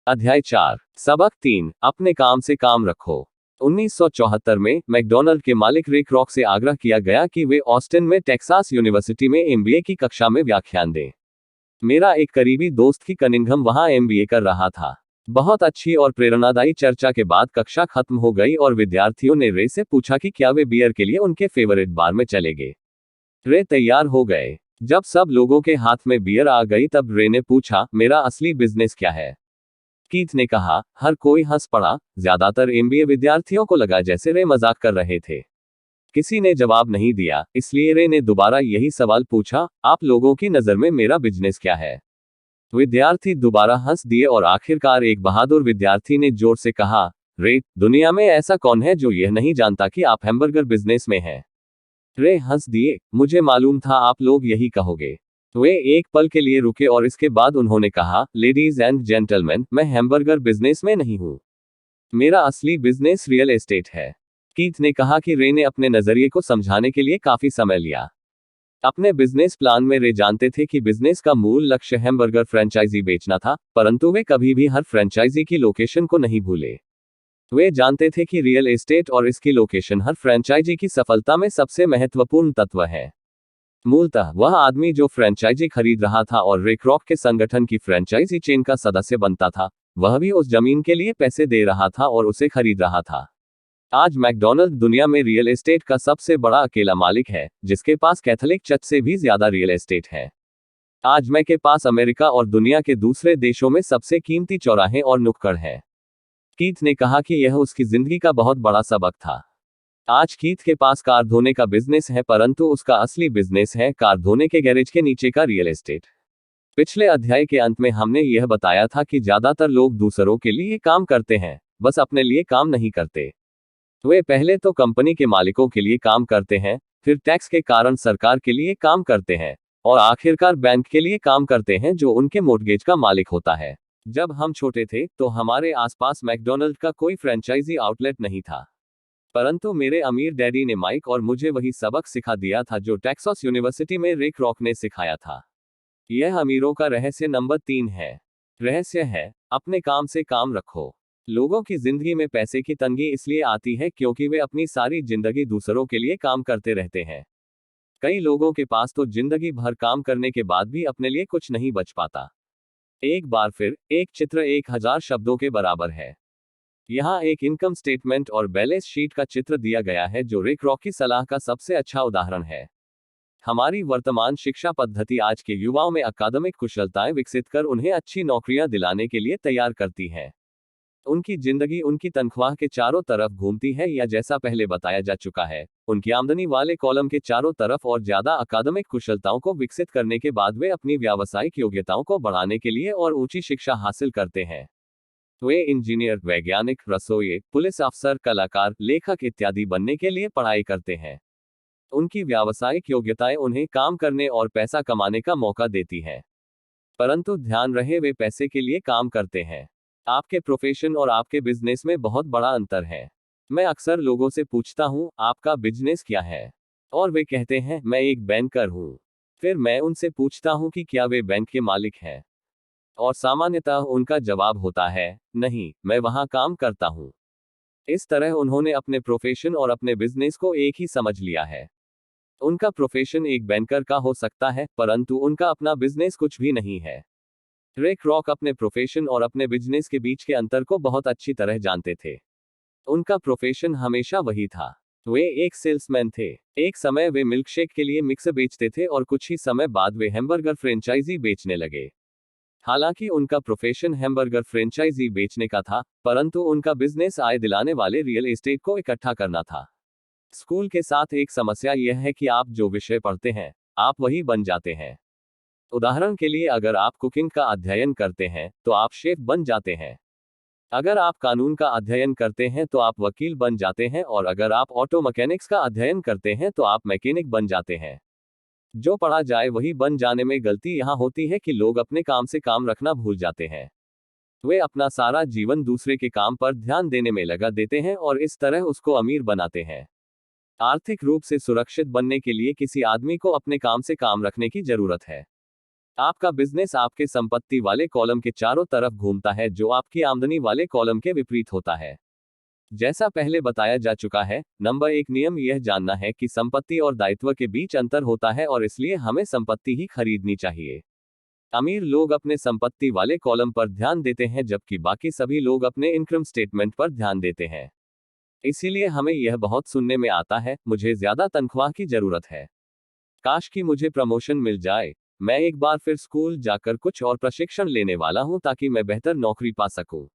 अध्याय 4 सबक 3 अपने काम से काम रखो। 1974 में मैकडॉनल्ड के मालिक रे क्रॉक से आग्रह किया गया कि वे ऑस्टिन में टेक्सास यूनिवर्सिटी में एमबीए की कक्षा में व्याख्यान दें। मेरा एक करीबी दोस्त की कनिंघम वहां एमबीए कर रहा था। बहुत अच्छी और प्रेरणादायी चर्चा के बाद कक्षा खत्म हो गई और विद्यार्थियों ने रे से पूछा कि क्या वे बियर के लिए उनके फेवरेट बार में चले गए। रे तैयार हो गए। जब सब लोगों के हाथ में बियर आ गई तब रे ने पूछा, मेरा असली बिजनेस क्या है? कीथ ने कहा। हर कोई हंस पड़ा। ज्यादातर एमबीए विद्यार्थियों को लगा जैसे रे मजाक कर रहे थे। किसी ने जवाब नहीं दिया, इसलिए रे ने दोबारा यही सवाल पूछा, आप लोगों की नजर में मेरा बिजनेस क्या है? विद्यार्थी दोबारा हंस दिए और आखिरकार एक बहादुर विद्यार्थी ने जोर से कहा, रे, दुनिया में ऐसा कौन है जो यह नहीं जानता कि आप हैमबर्गर बिजनेस में हैं? रे हंस दिए, मुझे मालूम था आप लोग यही कहोगे। वे एक पल के लिए रुके और इसके बाद उन्होंने कहा, लेडीज एंड जेंटलमैन, मैं हैमबर्गर बिजनेस में नहीं हूं। मेरा असली बिजनेस रियल एस्टेट है। कीथ ने कहा कि रे ने अपने नजरिए को समझाने के लिए काफी समय लिया। अपने बिजनेस प्लान में रे जानते थे कि बिजनेस का मूल लक्ष्य हैमबर्गर फ्रेंचाइजी बेचना था, परंतु वे कभी भी हर फ्रेंचाइजी की लोकेशन को नहीं भूले। वे जानते थे कि रियल एस्टेट और इसकी लोकेशन हर फ्रेंचाइजी की सफलता में सबसे महत्वपूर्ण तत्व है। मूलतः वह आदमी जो फ्रेंचाइजी खरीद रहा था और रे क्रॉक के संगठन की फ्रेंचाइजी चेन का सदस्य बनता था, वह भी उस जमीन के लिए पैसे दे रहा था और उसे खरीद रहा था। आज मैकडॉनल्ड दुनिया में रियल एस्टेट का सबसे बड़ा अकेला मालिक है, जिसके पास कैथोलिक चर्च से भी ज्यादा रियल एस्टेट है। आज मैं के पास अमेरिका और दुनिया के दूसरे देशों में सबसे कीमती चौराहे और नुक्कड़ है। कीथ ने कहा कि यह उसकी जिंदगी का बहुत बड़ा सबक था। आज कीथ के पास कार धोने का बिजनेस है, परंतु उसका असली बिजनेस है कार धोने के गैरेज के नीचे का रियल एस्टेट। पिछले अध्याय के अंत में हमने यह बताया था कि ज्यादातर लोग दूसरों के लिए काम करते हैं, बस अपने लिए काम नहीं करते। वे पहले तो कंपनी के मालिकों के लिए काम करते हैं, फिर टैक्स के कारण सरकार के लिए काम करते हैं, और आखिरकार बैंक के लिए काम करते हैं जो उनके मोर्टगेज का मालिक होता है। जब हम छोटे थे तो हमारे आसपास मैकडॉनल्ड का कोई फ्रेंचाइजी आउटलेट नहीं था, परंतु मेरे अमीर डैडी ने माइक और मुझे वही सबक सिखा दिया था जो टेक्सास यूनिवर्सिटी में रे क्रॉक ने सिखाया था। यह अमीरों का रहस्य नंबर 3 है। रहस्य है, अपने काम से काम रखो। लोगों की जिंदगी में पैसे की तंगी इसलिए आती है क्योंकि वे अपनी सारी जिंदगी दूसरों के लिए काम करते रहते हैं। कई लोगों के पास तो जिंदगी भर काम करने के बाद भी अपने लिए कुछ नहीं बच पाता। एक बार फिर, एक चित्र 1000 शब्दों के बराबर है। यहाँ एक इनकम स्टेटमेंट और बैलेंस शीट का चित्र दिया गया है जो रे क्रॉक की सलाह का सबसे अच्छा उदाहरण है। हमारी वर्तमान शिक्षा पद्धति आज के युवाओं में अकादमिक कुशलताएं विकसित कर उन्हें अच्छी नौकरियां दिलाने के लिए तैयार करती है। उनकी जिंदगी उनकी तनख्वाह के चारों तरफ घूमती है, या जैसा पहले बताया जा चुका है, उनकी आमदनी वाले कॉलम के चारों तरफ, और ज्यादा अकादमिक कुशलताओं को विकसित करने के बाद वे अपनी व्यावसायिक योग्यताओं को बढ़ाने के लिए और ऊंची शिक्षा हासिल करते हैं। वे इंजीनियर, वैज्ञानिक, रसोइये, पुलिस अफसर, कलाकार, लेखक इत्यादि बनने के लिए पढ़ाई करते हैं। उनकी व्यावसायिक योग्यताएं उन्हें काम करने और पैसा कमाने का मौका देती हैं। परंतु ध्यान रहे, वे पैसे के लिए काम करते हैं। आपके प्रोफेशन और आपके बिजनेस में बहुत बड़ा अंतर है। मैं अक्सर लोगों से पूछता हूं, आपका बिजनेस क्या है? और वे कहते हैं, मैं एक बैंकर हूं। फिर मैं उनसे पूछता हूं कि क्या वे बैंक के मालिक हैं? और सामान्यतः उनका जवाब होता है, नहीं, मैं वहां काम करता हूं। इस तरह उन्होंने अपने प्रोफेशन और अपने बिजनेस को एक ही समझ लिया है। उनका प्रोफेशन एक बैंकर का हो सकता है, परंतु उनका अपना बिजनेस कुछ भी नहीं है। रे क्रॉक अपने प्रोफेशन और अपने बिजनेस के बीच के अंतर को बहुत अच्छी तरह जानते थे। उनका प्रोफेशन हमेशा वही था। वे एक सेल्समैन थे। एक समय वे मिल्कशेक के लिए मिक्सर बेचते थे और कुछ ही समय बाद वे हैमबर्गर फ्रेंचाइजी बेचने लगे। हालांकि उनका प्रोफेशन हैमबर्गर फ्रेंचाइजी बेचने का था, परंतु उनका बिजनेस आय दिलाने वाले रियल एस्टेट को इकट्ठा करना था। स्कूल के साथ एक समस्या यह है कि आप जो विषय पढ़ते हैं, आप वही बन जाते हैं। उदाहरण के लिए, अगर आप कुकिंग का अध्ययन करते हैं तो आप शेफ बन जाते हैं। अगर आप कानून का अध्ययन करते हैं तो आप वकील बन जाते हैं, और अगर आप ऑटो मैकेनिक्स का अध्ययन करते हैं तो आप मैकेनिक बन जाते हैं। जो पढ़ा जाए वही बन जाने में गलती यहाँ होती है कि लोग अपने काम से काम रखना भूल जाते हैं। वे अपना सारा जीवन दूसरे के काम पर ध्यान देने में लगा देते हैं और इस तरह उसको अमीर बनाते हैं। आर्थिक रूप से सुरक्षित बनने के लिए किसी आदमी को अपने काम से काम रखने की जरूरत है। आपका बिजनेस आपके संपत्ति वाले कॉलम के चारों तरफ घूमता है, जो आपकी आमदनी वाले कॉलम के विपरीत होता है। जैसा पहले बताया जा चुका है, नंबर 1 नियम यह जानना है कि संपत्ति और दायित्व के बीच अंतर होता है और इसलिए हमें संपत्ति ही खरीदनी चाहिए। अमीर लोग अपने संपत्ति वाले कॉलम पर ध्यान देते हैं, जबकि बाकी सभी लोग अपने इनकम स्टेटमेंट पर ध्यान देते हैं। इसीलिए हमें यह बहुत सुनने में आता है, मुझे ज्यादा तनख्वाह की जरूरत है, काश कि मुझे प्रमोशन मिल जाए, मैं एक बार फिर स्कूल जाकर कुछ और प्रशिक्षण लेने वाला हूं ताकि मैं बेहतर नौकरी पा सकूं,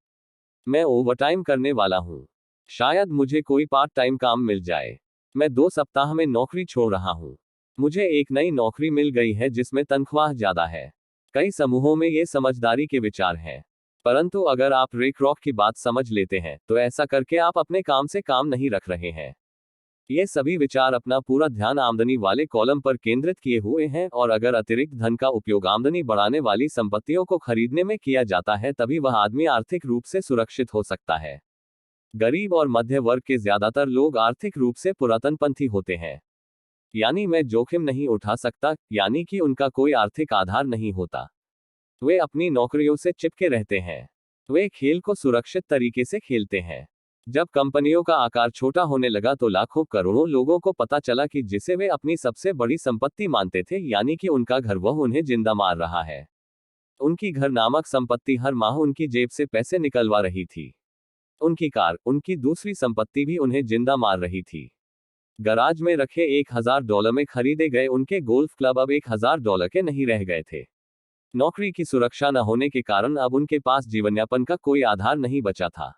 मैं ओवरटाइम करने वाला हूं, शायद मुझे कोई पार्ट टाइम काम मिल जाए, मैं 2 सप्ताह में नौकरी छोड़ रहा हूं, मुझे एक नई नौकरी मिल गई है जिसमें तनख्वाह ज्यादा है। कई समूहों में ये समझदारी के विचार हैं, परंतु अगर आप रे क्रॉक की बात समझ लेते हैं तो ऐसा करके आप अपने काम से काम नहीं रख रहे हैं। ये सभी विचार अपना पूरा ध्यान आमदनी वाले कॉलम पर केंद्रित किए हुए हैं, और अगर अतिरिक्त धन का उपयोग आमदनी बढ़ाने वाली संपत्तियों को खरीदने में किया जाता है तभी वह आदमी आर्थिक रूप से सुरक्षित हो सकता है। गरीब और मध्य वर्ग के ज्यादातर लोग आर्थिक रूप से पुरातनपंथी होते हैं, यानी मैं जोखिम नहीं उठा सकता, यानी कि उनका कोई आर्थिक आधार नहीं होता। वे अपनी नौकरियों से चिपके रहते हैं, वे खेल को सुरक्षित तरीके से खेलते हैं। जब कंपनियों का आकार छोटा होने लगा तो लाखों करोड़ों लोगों को पता चला कि जिसे वे अपनी सबसे बड़ी संपत्ति मानते थे, यानी कि उनका घर, वह उन्हें जिंदा मार रहा है। उनकी घर नामक संपत्ति हर माह उनकी जेब से पैसे निकलवा रही थी। उनकी कार, उनकी दूसरी संपत्ति भी उन्हें जिंदा मार रही थी। गराज में रखे $1000 में खरीदे गए उनके गोल्फ क्लब अब $1000 के नहीं रह गए थे। नौकरी की सुरक्षा न होने के कारण अब उनके पास जीवनयापन का कोई आधार नहीं बचा था।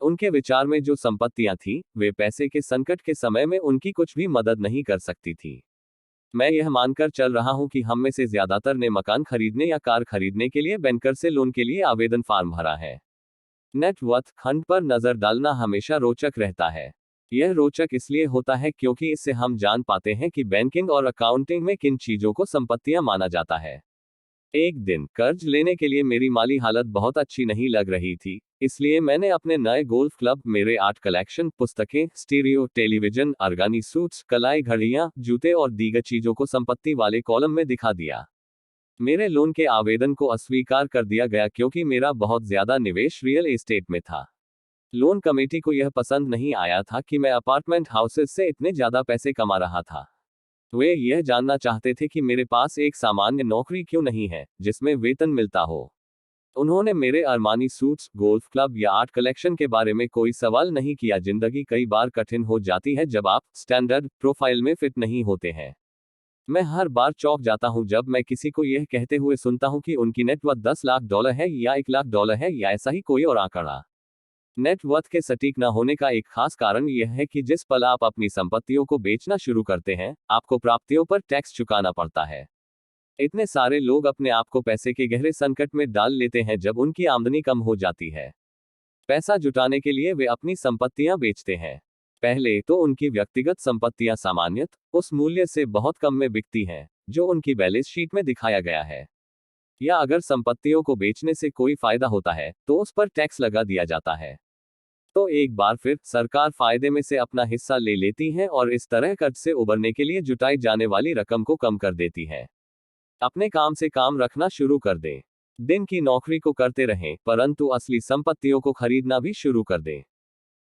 उनके विचार में जो संपत्तियां थीं, वे पैसे के संकट के समय में उनकी कुछ भी मदद नहीं कर सकती थी। मैं यह मानकर चल रहा हूं कि हम में से ज्यादातर ने मकान खरीदने या कार खरीदने के लिए बैंकर से लोन के लिए आवेदन फॉर्म भरा है। नेटवर्थ खंड पर नजर डालना हमेशा रोचक रहता है। यह रोचक इसलिए होता है क्योंकि इससे हम जान पाते हैं कि बैंकिंग और अकाउंटिंग में किन चीजों को संपत्तियां माना जाता है। एक दिन कर्ज लेने के लिए मेरी माली हालत बहुत अच्छी नहीं लग रही थी, इसलिए मैंने अपने नए गोल्फ क्लब, मेरे आर्ट कलेक्शन, पुस्तकें, स्टीरियो, टेलीविजन, अरगानी सूट्स, कलाई घड़ियां, जूते और दीगर चीजों को संपत्ति वाले कॉलम में दिखा दिया। मेरे लोन के आवेदन को अस्वीकार कर दिया गया क्योंकि मेरा बहुत ज्यादा निवेश रियल एस्टेट में था। लोन कमेटी को यह पसंद नहीं आया था कि मैं अपार्टमेंट हाउसेस से इतने ज्यादा पैसे कमा रहा था। वे यह जानना चाहते थे कि मेरे पास एक सामान्य नौकरी क्यों नहीं है जिसमें वेतन मिलता हो। उन्होंने मेरे अरमानी सूट्स, गोल्फ क्लब या आर्ट कलेक्शन के बारे में कोई सवाल नहीं किया। जिंदगी कई बार कठिन हो जाती है जब आप स्टैंडर्ड प्रोफाइल में फिट नहीं होते हैं। मैं हर बार चौंक जाता हूं जब मैं किसी को यह कहते हुए सुनता हूं कि उनकी नेटवर्थ $10 लाख है या $1 लाख है या ऐसा ही कोई और आंकड़ा। नेटवर्थ के सटीक न होने का एक खास कारण यह है कि जिस पल आप अपनी संपत्तियों को बेचना शुरू करते हैं, आपको प्राप्तियों पर टैक्स चुकाना पड़ता है। इतने सारे लोग अपने आप को पैसे के गहरे संकट में डाल लेते हैं जब उनकी आमदनी कम हो जाती है। पैसा जुटाने के लिए वे अपनी संपत्तियां बेचते हैं। पहले तो उनकी व्यक्तिगत संपत्तियां सामान्यतः उस मूल्य से बहुत कम में बिकती हैं जो उनकी बैलेंस शीट में दिखाया गया है, या अगर संपत्तियों को बेचने से कोई फायदा होता है तो उस पर टैक्स लगा दिया जाता है। तो एक बार फिर सरकार फायदे में से अपना हिस्सा ले लेती है और इस तरह कर्ज से उबरने के लिए जुटाई जाने वाली रकम को कम कर देती है। अपने काम से काम रखना शुरू कर दें। दिन की नौकरी को करते रहें, परंतु असली संपत्तियों को खरीदना भी शुरू कर दें।